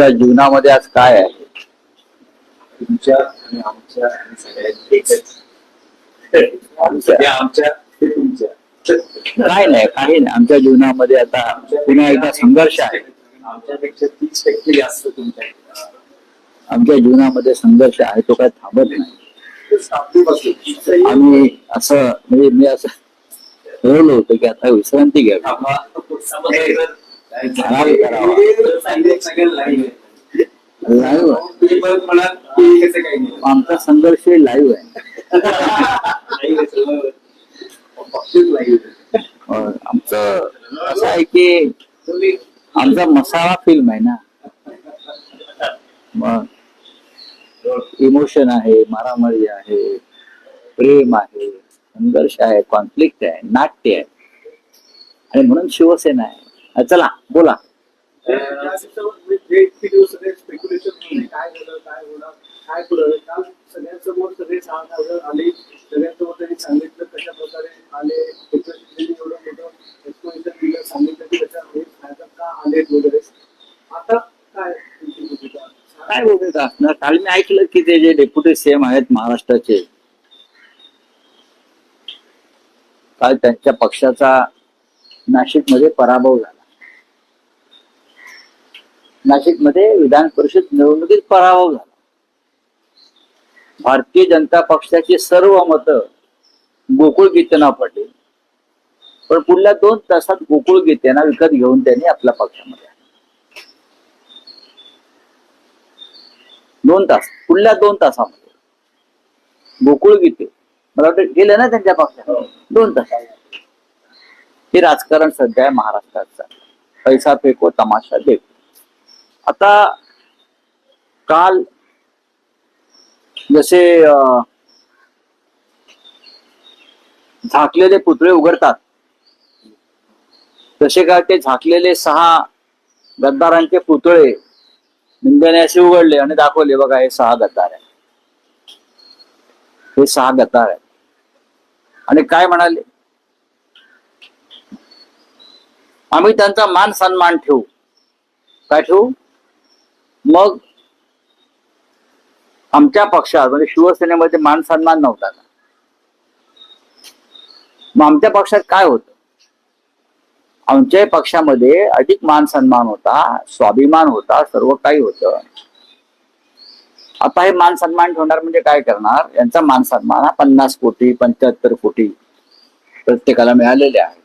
तुमच्या जीवनामध्ये आज काय आहे? तुमच्या आणि आमच्या आणि सगळ्यात एकच. आमच्या ते तुमच्या. काय नाही, काही नाही. आमच्या जीवनामध्ये आता पुन्हा एकदा संघर्ष आहे. आमच्यापेक्षा 30% जास्त तुमच्या. आमच्या जीवनामध्ये संघर्ष आहे, तो काय थांबत नाही. आम्ही असं म्हणजे मी असं ठरवलं होतं की आता विश्रांती घ्यावी, आराम करावा. लाईव्ह आमचा संघर्ष लाईव्ह आहे. आमचं असं आहे की आमचा मसाला फिल्म आहे ना, मग इमोशन आहे, मारामारी आहे, प्रेम आहे, संघर्ष आहे, कॉन्फ्लिक्ट आहे, नाट्य आहे, आणि म्हणून शिवसेना आहे. चला बोला. स्पेक्युलेशन काय झालं, काय होणार, काय पुढे काल सगळ्यांसमोर सगळे आले, सगळ्यांसमोर त्यांनी सांगितलं कशा प्रकारे आले, एवढं मोठं एक्सपोजिशन दिलं, सांगितलं की त्याच्या का आले वगैरे. आता काय काय भूमिका असणार? काल मी ऐकलं की ते जे डेप्युटी सीएम आहेत महाराष्ट्राचे, काल त्यांच्या पक्षाचा नाशिकमध्ये पराभव झाला. नाशिकमध्ये विधान परिषद निवडणुकीत पराभव झाला. भारतीय जनता पक्षाची सर्व मतं गोकुळ गीतेंना पडली, पण पुढल्या 2 तासात गोकुळ गीतेंना विकत घेऊन त्यांनी आपल्या पक्षामध्ये 2 तास, पुढल्या 2 तासामध्ये गोकुळ गीते मला वाटतं गेले ना त्यांच्या पक्षात 2 तास. हे राजकारण सध्या आहे महाराष्ट्राचा. पैसा फेको तमाशा देखो. आता काल जसे झाकलेले पुतळे उघडतात, तसे काय ते झाकलेले 6 गद्दारांचे पुतळे निंद्याने असे उघडले आणि दाखवले, बघा हे 6 गद्दार आहेत, हे 6 गद्दार आहेत. आणि काय म्हणाले, आम्ही त्यांचा मान सन्मान ठेवू. काय ठेवू? मग आमच्या पक्षात म्हणजे शिवसेनेमध्ये मान सन्मान नव्हता का? मग आमच्या पक्षात काय होतं? आमच्या पक्षामध्ये अधिक मान सन्मान होता, स्वाभिमान होता, सर्व काही होतं. आता हे मान सन्मान ठेवणार म्हणजे काय करणार? यांचा मान सन्मान हा 50 कोटी 75 कोटी प्रत्येकाला मिळालेले आहे,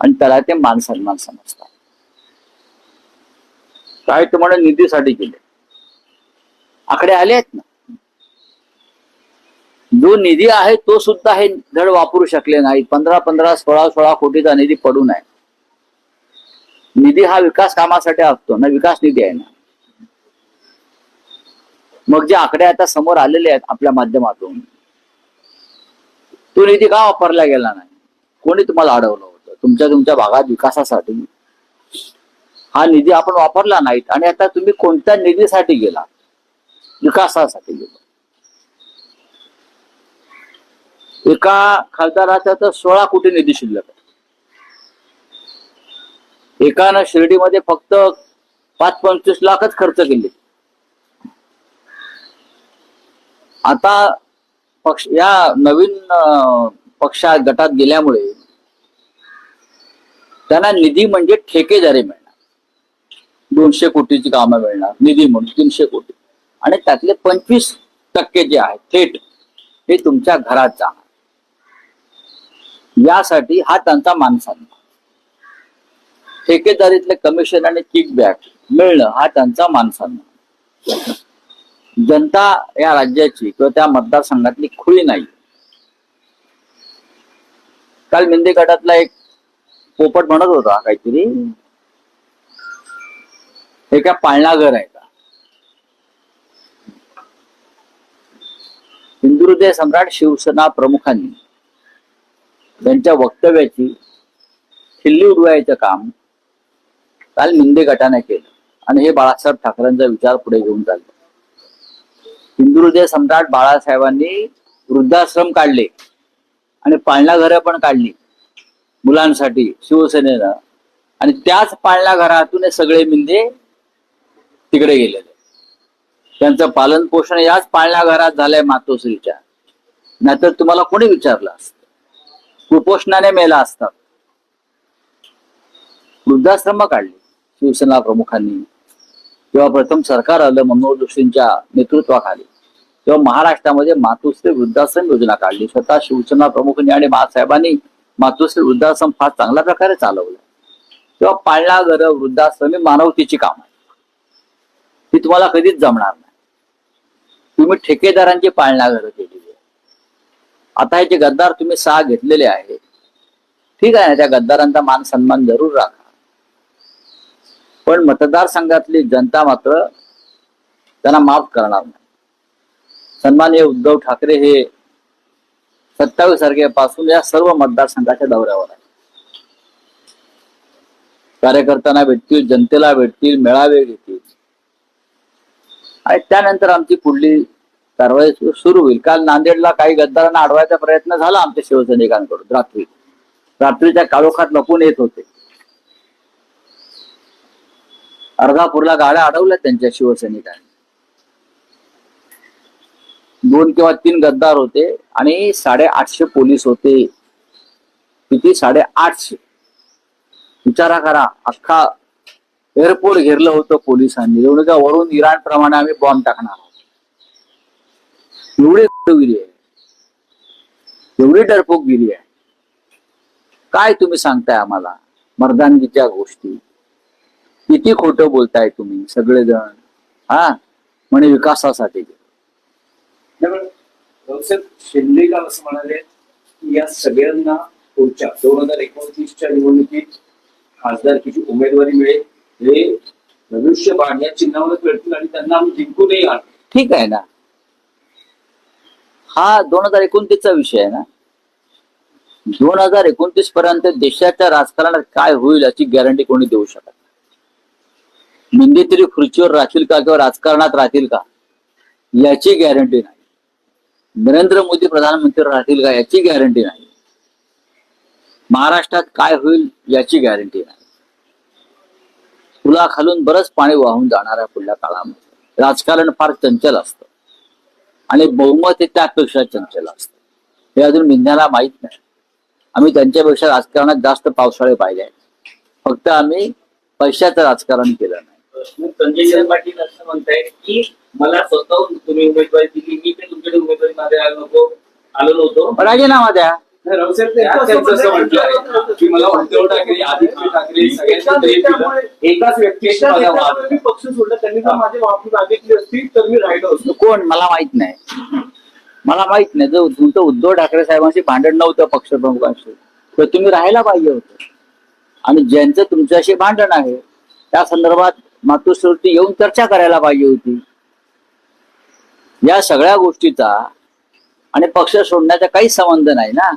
आणि त्याला ते मान सन्मान समजतात. काय तुम्हाला निधीसाठी केले? आकडे आले आहेत ना. जो निधी आहे तो सुद्धा हे धड वापरू शकले नाही. 15-15, 16-16 कोटीचा निधी पडून आहे. निधी हा विकास कामासाठी असतो ना, विकास निधी आहे ना. मग जे आकडे आता समोर आलेले आहेत आपल्या माध्यमातून, तो निधी का वापरला गेला नाही? कोणी तुम्हाला अडवलं होतं? तुमच्या भागात विकासासाठी हा निधी आपण वापरला नाहीत. आणि आता तुम्ही कोणत्या निधीसाठी गेला? विकासासाठी गेला. एका खासदाराचा तर 16 कोटी निधी शिल्लक आहे. एकानं शिर्डीमध्ये फक्त 5-25 लाखच खर्च केले. आता पक्ष या नवीन पक्षात गटात गेल्यामुळे त्यांना निधी म्हणजे ठेकेदारी मिळणार. 200 कोटीची कामं मिळणार निधी म्हणून, 300 कोटी, आणि त्यातले 25% जे आहे थेट हे तुमच्या घरात जाणार. यासाठी हा त्यांचा मानसन्मान. ठेकेदारीतले कमिशन आणि किकबॅक मिळणं हा त्यांचा मानसन्मान. जनता या राज्याची किंवा त्या मतदारसंघातली खुळी नाही. काल मिंदे गटातला एक पोपट म्हणत होता काहीतरी, हे काय पाळणा घर आहे का? हिंदू हृदय सम्राट शिवसेना प्रमुखांनी त्यांच्या वक्तव्याची खिल्ली उडवायचं काम काल मिंदे गटाने केलं, आणि हे बाळासाहेब ठाकरेंचा विचार पुढे घेऊन चालले. हिंदू हृदय सम्राट बाळासाहेबांनी वृद्धाश्रम काढले आणि पाळणा घरं पण काढली मुलांसाठी शिवसेनेनं, आणि त्याच पाळणा घरातून हे सगळे मिंदे तिकडे गेलेले. त्यांचं पालन पोषण याच पाळण्या घरात झालंय मातोश्रीच्या, नाहीतर तुम्हाला कोणी विचारलं असतं? कुपोषणाने मेला असतात. वृद्धाश्रम काढली शिवसेना प्रमुखांनी. जेव्हा प्रथम सरकार आलं मनमोहन जोशींच्या नेतृत्वाखाली, तेव्हा महाराष्ट्रामध्ये मातोश्री वृद्धाश्रम योजना काढली. स्वतः शिवसेना प्रमुखांनी आणि बाळासाहेबांनी मातोश्री वृद्धाश्रम फार चांगल्या प्रकारे चालवलं. तेव्हा पाळणा घर, वृद्धाश्रम ही मानवतेची काम आहे. ती तुम्हाला कधीच जमणार नाही. तुम्ही ठेकेदारांची पाळणा घरं केली आहे. आता हे जे गद्दार तुम्ही 6 घेतलेले आहेत, ठीक आहे ना, त्या गद्दारांचा मान सन्मान जरूर राखा, पण मतदारसंघातली जनता मात्र त्यांना माफ करणार नाही. सन्माननीय उद्धव ठाकरे हे 27 तारखेपासून या सर्व मतदारसंघाच्या दौऱ्यावर आहे. कार्यकर्त्यांना भेटतील, जनतेला भेटतील, मेळावे घेतील आणि त्यानंतर आमची पुढली कारवाई सुरू होईल. काल नांदेडला काही गद्दारांना अडवायचा प्रयत्न झाला आमच्या शिवसैनिकांकडून. रात्रीच्या काळोखात लपून येत होते. अर्धापूरला गाड्या अडवल्या त्यांच्या शिवसैनिकांनी. 2 किंवा 3 गद्दार होते आणि 850 पोलीस होते. किती? 850. विचारा करा, अख्खा एअरपोर्ट घेरलं होतं पोलिसांनी. एवढं का वरून इराण प्रमाणे आम्ही बॉम्ब टाकणार आहोत. एवढी डरपोकगिरी आहे, एवढी डरपोकगिरी आहे. काय तुम्ही सांगताय आम्हाला मर्दानगीच्या गोष्टी? किती खोटं बोलताय तुम्ही सगळेजण. म्हणे विकासासाठी. शिंदे काल असं म्हणाले की या सगळ्यांना पुढच्या 2029च्या निवडणुकीत खासदारकीची उमेदवारी मिळेल, हे धनुष्यबाण या चिन्हावरच मिळतील आणि त्यांना आम्ही जिंकूनही आणू. ठीक आहे ना, हा 2029चा विषय आहे ना. 2029 पर्यंत देशाच्या राजकारणात काय होईल याची गॅरंटी कोणी देऊ शकत नाही. मिंदी तरी खुर्चीवर राहतील का किंवा राजकारणात राहतील का याची गॅरंटी नाही. नरेंद्र मोदी प्रधानमंत्री राहतील का याची गॅरंटी नाही. महाराष्ट्रात काय होईल याची गॅरंटी नाही. पुलाखालून बरंच पाणी वाहून जाणार आहे पुढल्या काळामध्ये. राजकारण फार चंचल असतं आणि बहुमत हे त्यापेक्षा चंचल असतं. हे अजून मिंद्याला माहीत नाही. आम्ही त्यांच्यापेक्षा राजकारणात जास्त पावसाळे पाहिले आहेत. फक्त आम्ही पैशाचं राजकारण केलं नाही. संजय पाटील असं म्हणताय की मला स्वतःहून तुम्ही उमेदवारी दिली, मी काही तुमच्याकडे उमेदवारी मागे आलो नव्हतो. राजीनामा द्या. की मला उद्धव ठाकरे, आदित्य ठाकरे एकाच व्यक्तीशी पक्ष सोडला, त्यांनी जर माझी माफी मागितली असती तर मी राहिलो असतो. कोण? मला माहित नाही. मला माहित नाही. जर तुमचं उद्धव ठाकरे साहेबांशी भांडण नव्हतं पक्षप्रमुखांशी, तर तुम्ही राहायला पाहिजे होतं. आणि ज्यांचं तुमच्याशी भांडण आहे त्या संदर्भात मातोश्रीवरती येऊन चर्चा करायला पाहिजे होती. या सगळ्या गोष्टीचा आणि पक्ष सोडण्याचा काही संबंध नाही ना.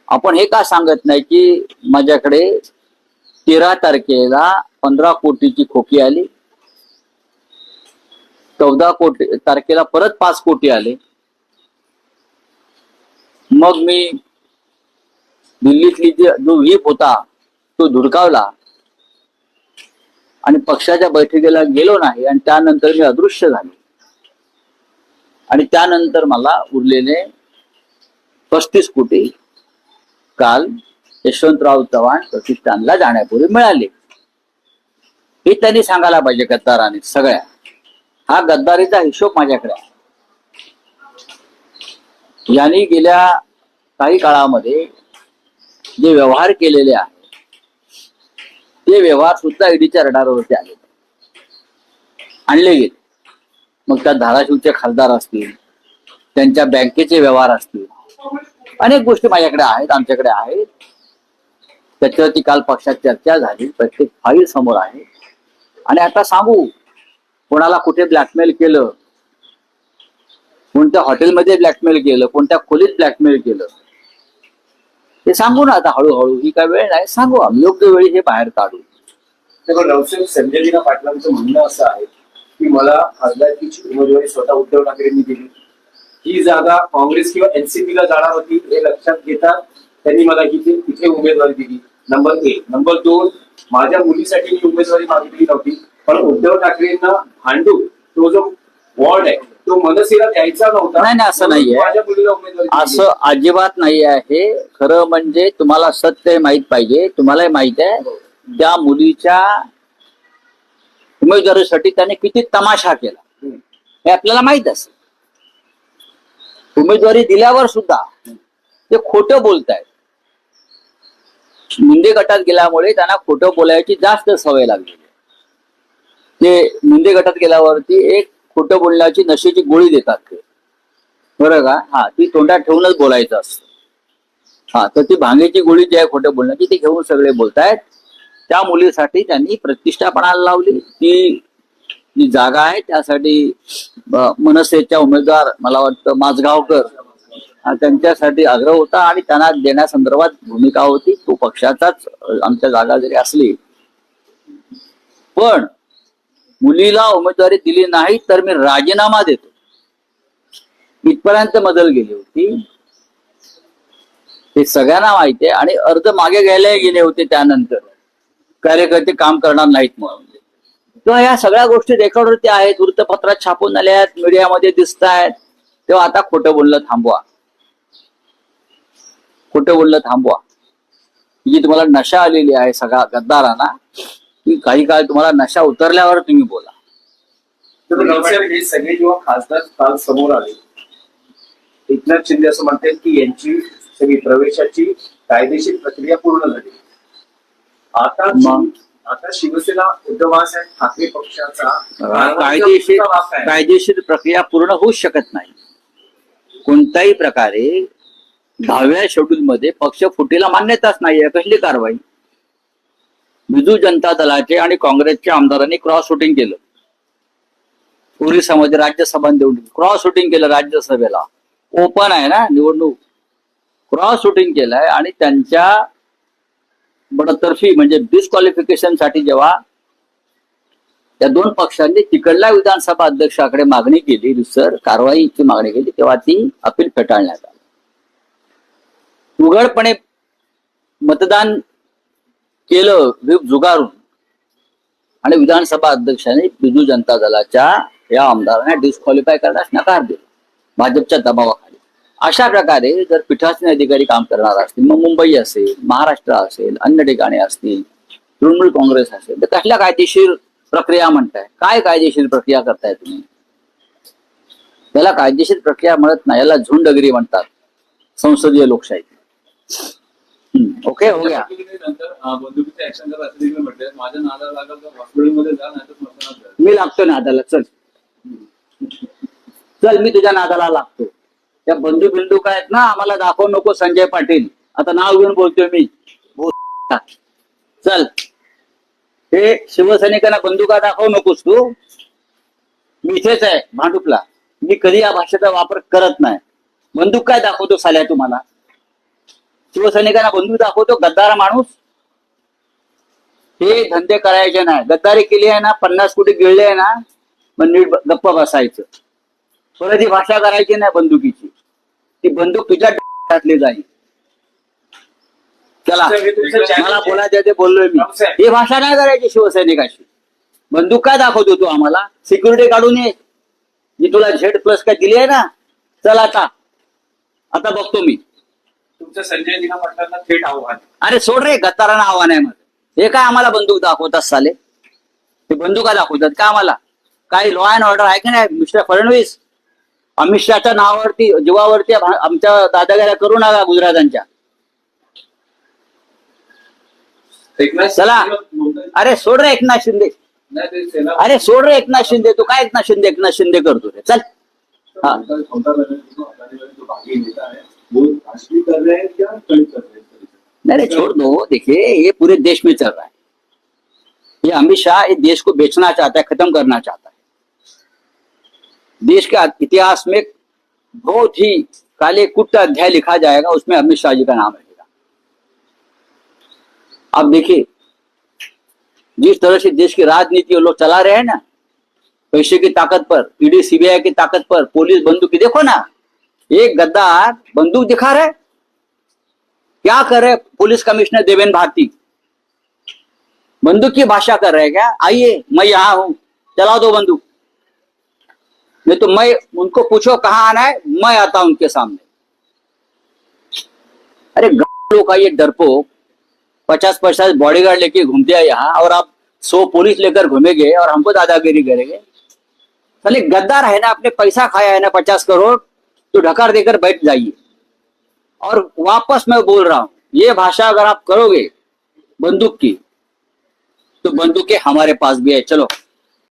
आपण हे का सांगत नाही की माझ्याकडे 13 तारखेला 15 कोटीची खोकी आली, 14 तारखेला परत 5 कोटी आले. मग मी दिल्लीतली जो व्हीप होता तो धुडकावला आणि पक्षाच्या बैठकीला गेलो नाही आणि त्यानंतर मी अदृश्य झालो. आणि त्यानंतर मला उरलेले 35 कोटी काल यशवंतराव चव्हाण प्रतिष्ठानला जाण्यापूर्वी मिळाले. हे त्यांनी सांगायला पाहिजे गद्दाराने सगळ्या. हा गद्दारीचा हिशोब माझ्याकडे आहे. यांनी गेल्या काही काळामध्ये जे व्यवहार केलेले आहेत ते व्यवहार सुद्धा ईडीच्या रडारवरती आणले गेले. मग त्या धाराशिवचे खासदार असतील, त्यांच्या बँकेचे व्यवहार असतील, अनेक गोष्टी माझ्याकडे आहेत, आमच्याकडे आहेत. त्याच्यावरती काल पक्षात चर्चा झाली. प्रत्येक फाईल समोर आहे. आणि आता सांगू कोणाला कुठे ब्लॅकमेल केलं, कोणत्या हॉटेलमध्ये ब्लॅकमेल केलं, कोणत्या खोलीत ब्लॅकमेल केलं, ते सांगू ना आता हळूहळू. ही काय वेळ नाही, सांगू आम्ही योग्य वेळी हे बाहेर काढू. रावसाहेब, संजय दिना पाटलांचं म्हणणं असं आहे की मला खासदारकीची उमेदवारी स्वतः उद्धव ठाकरेंनी दिली. ही जागा काँग्रेस किंवा एनसीपीला जाणार होती हे लक्षात घेता त्यांनी मला तिथे उमेदवारी दिली. नंबर 1. नंबर 2, माझ्या मुलीसाठी मी उमेदवारी मागितली नव्हती, पण उद्धव ठाकरेंना भांडू तो जो वॉर्ड आहे तो मनसेला द्यायचा नव्हता. नाही, असं नाहीये. माझ्या मुलीला उमेदवारी दिली. असं अजिबात नाही आहे. खरं म्हणजे तुम्हाला सत्य माहित पाहिजे. तुम्हालाही माहित आहे त्या मुलीच्या उमेदवारीसाठी त्याने किती तमाशा केला हे आपल्याला माहित असेल. उमेदवारी दिल्यावर सुद्धा ते खोटं बोलतायत. मुंडे गटात गेल्यामुळे त्यांना खोटं बोलायची जास्त सवय लागली. ते मुंडे गटात गेल्यावरती एक खोटं बोलण्याची नशेची गोळी देतात ते, बरं का? हा, ती तोंडात ठेवूनच बोलायचं असतं. हा, तर ती भांगेची गोळी जी आहे खोटं बोलण्याची ती घेऊन सगळे बोलतायत. त्या मुलीसाठी त्यांनी प्रतिष्ठा पणाला लावली. ती जी जागा आहे त्यासाठी मनसेच्या उमेदवार मला वाटतं माझगावकर त्यांच्यासाठी आग्रह होता आणि त्यांना देण्यासंदर्भात भूमिका होती. तो पक्षाचाच आमच्या जागा जरी असली पण मुलीला उमेदवारी दिली नाही तर मी राजीनामा देतो इथपर्यंत मजल गेली होती. हे सगळ्यांना माहिती आहे. आणि अर्ज मागे घ्यायला गेले होते त्यानंतर कार्यकर्ते काम करणार नाहीत म्हणून. तेव्हा या सगळ्या गोष्टी रेकॉर्डवरती आहेत, वृत्तपत्रात छापून आल्या आहेत, मीडियामध्ये दिसत आहेत. तेव्हा आता खोटं बोलणं थांबवा. खोटं बोलणं थांबवा. जी तुम्हाला नशा आलेली आहे सगळा गद्दारांना, की काही काळ तुम्हाला नशा उतरल्यावर तुम्ही बोला. तर नवसाहेब, हे सगळे जेव्हा खासदार काल समोर आले, एकनाथ शिंदे असं म्हणतात की यांची सगळी प्रवेशाची कायदेशीर प्रक्रिया पूर्ण झाली. आता शिवसेना उद्धव बाळासाहेब ठाकरे पक्षाचा कायदेशीर प्रक्रिया पूर्ण होऊ शकत नाही. कोणत्याही प्रकारे 10व्या शेड्यूल मध्ये पक्ष फुटीला मान्यताच नाहीये. कसली कारवाई? बिजू जनता दलाचे आणि काँग्रेसच्या आमदारांनी क्रॉस वोटिंग केलं. ओरिसामध्ये राज्यसभा निवडणूक क्रॉस वोटिंग केलं. राज्यसभेला ओपन आहे ना निवडणूक, क्रॉस वोटिंग केलंय. आणि त्यांच्या बडतर्फी म्हणजे डिस्क्वालिफिकेशन साठी जेव्हा त्या दोन पक्षांनी तिकडल्या विधानसभा अध्यक्षाकडे मागणी केली, रिसर कारवाईची मागणी केली, तेव्हा ती अपील फेटाळण्यात आली. उघडपणे मतदान केलं व्हीप जुगारून आणि विधानसभा अध्यक्षांनी बिजू जनता दलाच्या या आमदारांना डिस्क्वालिफाय करण्यास नकार दिला भाजपच्या दबावाखाली. अशा प्रकारे जर पीठासीन अधिकारी काम करणार असतील, मग मुंबई असेल, महाराष्ट्र असेल, अन्य ठिकाणी असतील, तृणमूल काँग्रेस असेल, तर कसल्या कायदेशीर प्रक्रिया म्हणताय? काय कायदेशीर प्रक्रिया करताय तुम्ही? त्याला कायदेशीर प्रक्रिया म्हणत नाही, याला झुंडगिरी म्हणतात संसदीय लोकशाही. ओके, हो गया. बंदुकीचे ऍक्शन जर असं देखील म्हटलं माझ्या नादाला लागल तर हॉस्पिटलमध्ये जा, नाही तर स्मशानात जा. मी लागतो नादाला. चल चल, मी तुझ्या नादाला लागतो. त्या बंदूक आहेत ना, आम्हाला दाखवू नको संजय पाटील. आता नाव घेऊन बोलतोय मी. चल, हे शिवसैनिकांना बंदुका दाखवू नकोस तू. मी इथेच आहे भांडुपला. मी कधी या भाषेचा वापर करत नाही. बंदूक काय दाखवतो साल्या तुम्हाला? शिवसैनिकांना बंदूक दाखवतो? गद्दार माणूस. हे धंदे करायचे नाही. गद्दारी केली आहे ना, 50 कोटी गिळले आहे ना, मग नीट गप्प बसायचं. परत ही भाषा करायची नाही बंदुकीची. ती बंदूक तुझ्या घातली जाईल. चला, मला बोलायचं ते बोललोय मी. ही भाषा नाही करायची शिवसैनिकाशी. बंदूक काय दाखवतो तू आम्हाला? सिक्युरिटी काढून ये. मी तुला Z+ काय दिली आहे ना. चल आता बघतो मी. तुमचं संजय दिना पाटलांना थेट आव्हान. अरे सोड रे, गद्दारांना आव्हान आहे माझं. हे काय आम्हाला बंदूक दाखवतात साले? ते बंदुका दाखवतात का आम्हाला? काही लॉ अँड ऑर्डर आहे की नाही मिस्टर फडणवीस? अमित शहाच्या नावावरती जीवावरती आमच्या दादागिऱ्या करू नका गुजरातांच्या. चला, अरे सोड रे एकनाथ शिंदे. अरे सोड रे एकनाथ शिंदे. तू काय एकनाथ शिंदे करतो रे? चल. हाँ, नहीं छोड़ दो. देखिए, ये पूरे देश में चल रहा है. ये अमित शाह इस देश को बेचना चाहता है, खत्म करना चाहता है. देश के इतिहास में बहुत ही काले कुट अध्याय लिखा जाएगा, उसमें अमित शाह जी का नाम रहेगा. अब देखिए, जिस तरह से देश की राजनीति लोग चला रहे हैं ना, पैसे की ताकत पर, ईडी सीबीआई की ताकत पर, पुलिस बंदूक, देखो ना, एक गद्दार बंदूक दिखा रहे. क्या करे पुलिस कमिश्नर देवेंद्र भारती? बंदूक की भाषा कर रहे हैं क्या? आइए, मैं यहाँ हूं, चलाओ दो बंदूक। नहीं तो मैं उनको पूछो कहाँ आना है, मैं आता हूं उनके सामने। अरे लोग का ये डरपोक 50-50 बॉडीगार्ड लेके घूमते हैं यहाँ, और आप 100 पुलिस लेकर घूमेंगे और हमको दादागिरी करेंगे। साले गद्दार है ना, अपने पैसा खाया है ना 50 करोड़, तो ढकार देकर बैठ जाइए। और वापस मैं बोल रहा हूं, ये भाषा अगर आप करोगे बंदूक की, तो बंदूकें हमारे पास भी है। चलो।